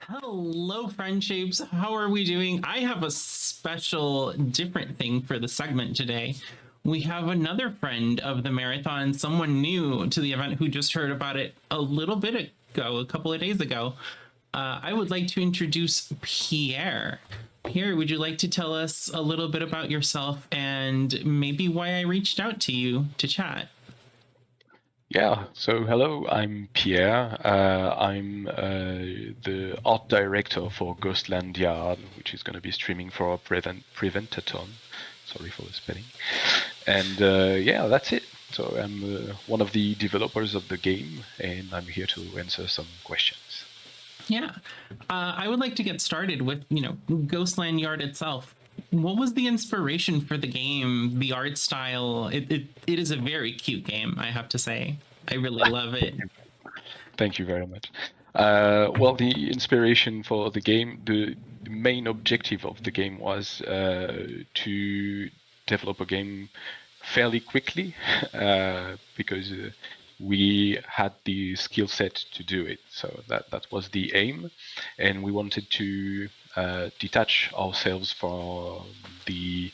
Hello, friendships. How are we doing? I have a special, different thing for the segment today. We have another friend of the marathon, someone new to the event who just heard about it a little bit ago, a couple of days ago. I would like to introduce Pierre. Pierre, would you like to tell us a little bit about yourself and maybe why I reached out to you to chat? Yeah, so hello, I'm Pierre. I'm the art director for Ghostland Yard, which is going to be streaming for Prevent-A-Thon. Sorry for the spelling. And yeah, that's it. So I'm one of the developers of the game, and I'm here to answer some questions. Yeah. I would like to get started with, Ghostland Yard itself. What was the inspiration for the game, the art style? It is a very cute game, I have to say. I really love it. Thank you very much. Well, the inspiration for the game, the main objective of the game was to develop a game fairly quickly because we had the skill set to do it. So that was the aim, and we wanted to detach ourselves from the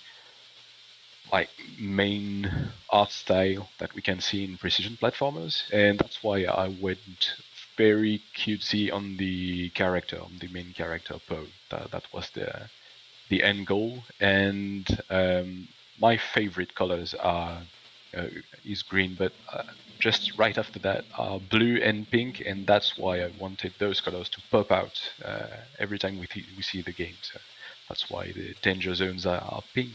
main art style that we can see in precision platformers, and that's why I went very cutesy on the character, on the main character Poe. That was the end goal, and my favorite colors are is green, but just right after that are blue and pink, and that's why I wanted those colors to pop out every time we see the game. So that's why the danger zones are pink.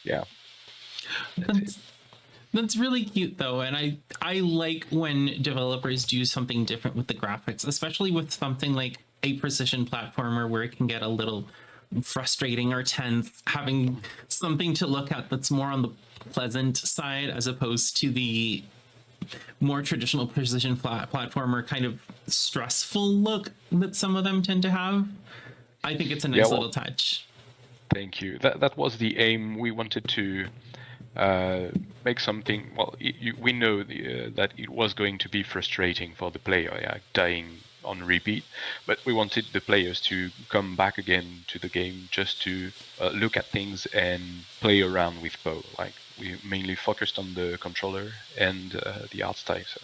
Yeah. That's really cute though, and I like when developers do something different with the graphics, especially with something like a precision platformer where it can get a little frustrating or tense, having something to look at that's more on the pleasant side as opposed to the more traditional precision platformer kind of stressful look that some of them tend to have. I think it's a nice little touch. Thank you. That was the aim. We wanted to make something. Well, we know that it was going to be frustrating for the player, dying on repeat, but we wanted the players to come back again to the game just to look at things and play around with Poe. Like, we mainly focused on the controller and the art style. So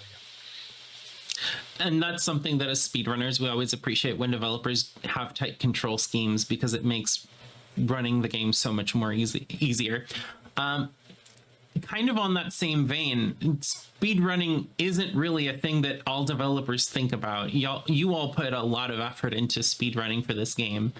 yeah. And that's something that as speedrunners we always appreciate when developers have tight control schemes, because it makes running the game so much more easier. Kind of on that same vein, speedrunning isn't really a thing that all developers think about. You all put a lot of effort into speedrunning for this game.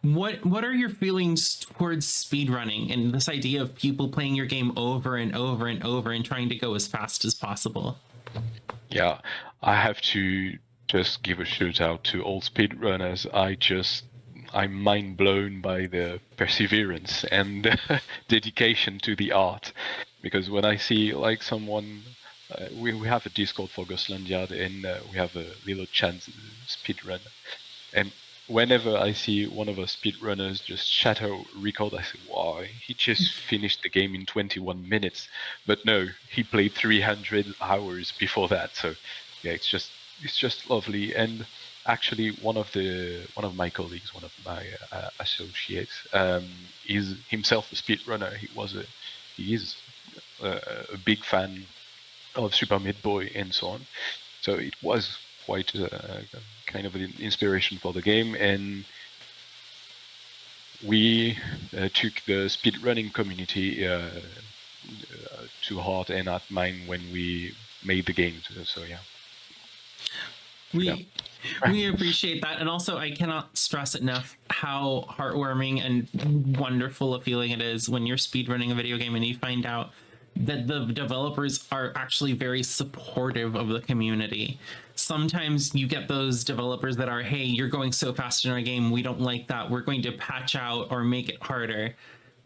What are your feelings towards speedrunning and this idea of people playing your game over and over and over and trying to go as fast as possible? Yeah, I have to just give a shout out to all speedrunners. I'm mind blown by the perseverance and dedication to the art, because when I see like someone, we have a Discord for Ghostland Yard, and we have a little chat speedrun, and whenever I see one of our speedrunners just shadow record, I say, wow, he just finished the game in 21 minutes. But no, he played 300 hours before that. So yeah, it's just lovely. And actually, one of my colleagues, one of my associates, is himself a speedrunner. He is a big fan of Super Meat Boy and so on. So it was quite kind of an inspiration for the game, and we took the speedrunning community to heart and at mind when we made the game. So yeah. We appreciate that, and also I cannot stress enough how heartwarming and wonderful a feeling it is when you're speedrunning a video game and you find out that the developers are actually very supportive of the community. Sometimes you get those developers that are, hey, you're going so fast in our game, we don't like that, we're going to patch out or make it harder.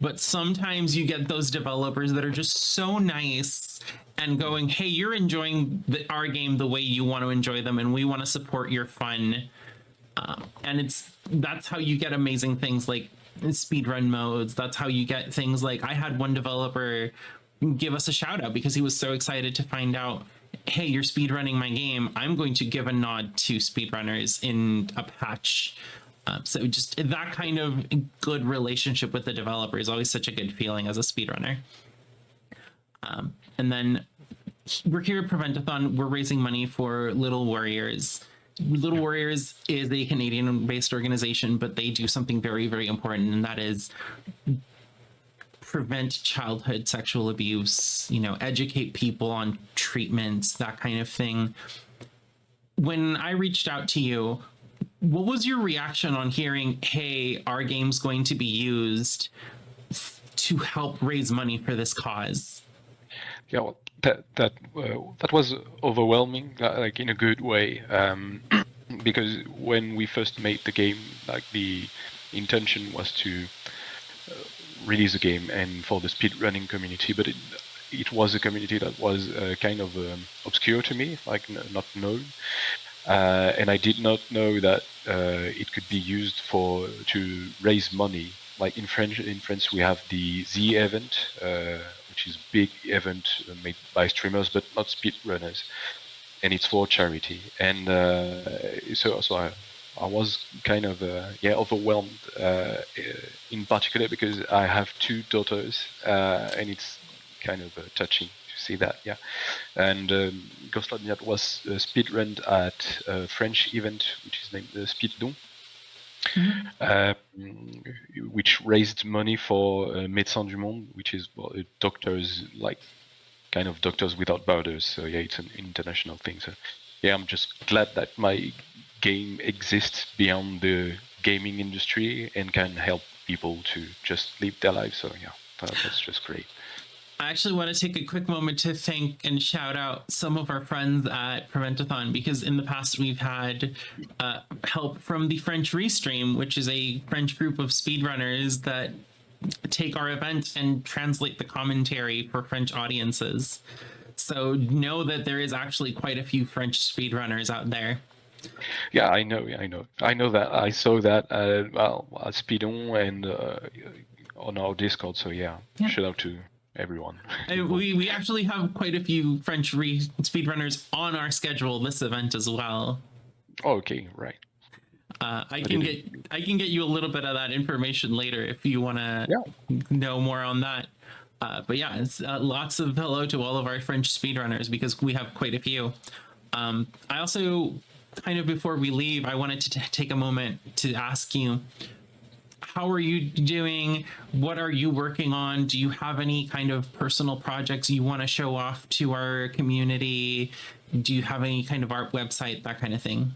But sometimes you get those developers that are just so nice and going, hey, you're enjoying our game the way you want to enjoy them, and we want to support your fun. And that's how you get amazing things like speedrun modes. That's how you get things like, I had one developer give us a shout out because he was so excited to find out hey, you're speedrunning my game, I'm going to give a nod to speedrunners in a patch. So just that kind of good relationship with the developer is always such a good feeling as a speedrunner. And then we're here at Prevent-A-Thon. We're raising money for Little Warriors. Little Warriors is a Canadian-based organization, but they do something very, very important, and that is prevent childhood sexual abuse, educate people on treatments, that kind of thing. When I reached out to you, what was your reaction on hearing, hey, our game's going to be used to help raise money for this cause? Yeah, well, that was overwhelming, like in a good way, because when we first made the game, like the intention was to release the game and for the speedrunning community, but it was a community that was kind of obscure to me, like not known, and I did not know that it could be used to raise money. Like in France, we have the Z event, which is a big event made by streamers, but not speedrunners, and it's for charity. And so I was kind of overwhelmed, in particular because I have 2 daughters, and it's kind of touching to see that. Yeah, and Ghostland Yard was speedrun at a French event which is named Speed-A-Thon. Which raised money for Médecins du Monde, which is doctors, like kind of Doctors Without Borders. So yeah, it's an international thing. So yeah, I'm just glad that my game exists beyond the gaming industry and can help people to just live their lives. So yeah, that's just great. I actually want to take a quick moment to thank and shout out some of our friends at Prevent-A-Thon, because in the past we've had help from the French Restream, which is a French group of speedrunners that take our event and translate the commentary for French audiences. So know that there is actually quite a few French speedrunners out there. Yeah, I know that. I saw that at Speedon and on our Discord. So yeah, shout out to everyone. We actually have quite a few French speedrunners on our schedule this event as well. Oh, okay, right. I can get you a little bit of that information later if you want to know more on that. But yeah, it's lots of hello to all of our French speedrunners, because we have quite a few. I also, kind of before we leave, I wanted to take a moment to ask you, how are you doing? What are you working on? Do you have any kind of personal projects you want to show off to our community? Do you have any kind of art website, that kind of thing?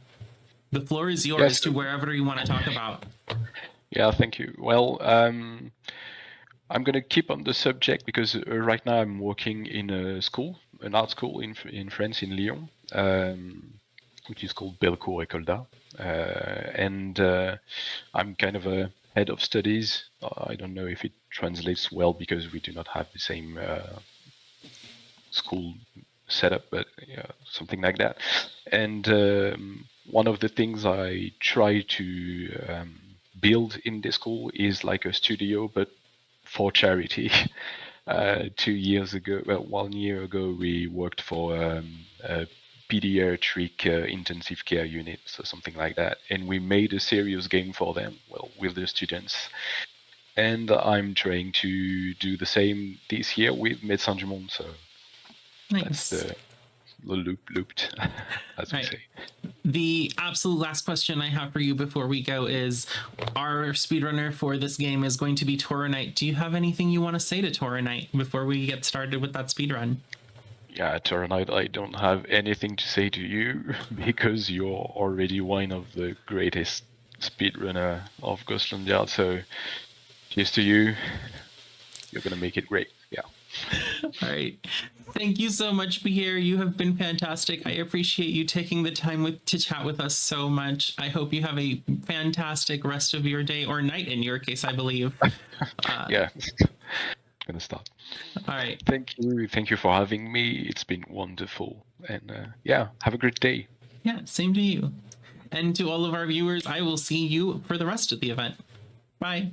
The floor is yours to wherever you want to talk about. Yeah, thank you. Well, I'm going to keep on the subject because right now I'm working in a school, an art school in France, in Lyon, which is called Belcourt École d'Art. And I'm kind of a head of studies. I don't know if it translates well because we do not have the same school setup, but yeah, something like that. And one of the things I try to build in the school is like a studio, but for charity. 2 years ago, well, 1 year ago, we worked for a pediatric intensive care unit, so something like that, and we made a serious game for them, well, with the students. And I'm trying to do the same this year with Médecins du Monde, so nice. That's the looped, as we say. The absolute last question I have for you before we go is, our speedrunner for this game is going to be Toronite. Do you have anything you want to say to Toronite before we get started with that speedrun? Yeah, Toronite, I don't have anything to say to you because you're already one of the greatest speedrunner of Ghostland Yard. So, cheers to you. You're gonna make it great. Yeah. All right. Thank you so much, Pierre. You have been fantastic. I appreciate you taking the time to chat with us so much. I hope you have a fantastic rest of your day, or night in your case, I believe. Yeah. Gonna start. All right. Thank you for having me. It's been wonderful, and yeah, have a great day. Yeah, same to you. And to all of our viewers, I will see you for the rest of the event. Bye.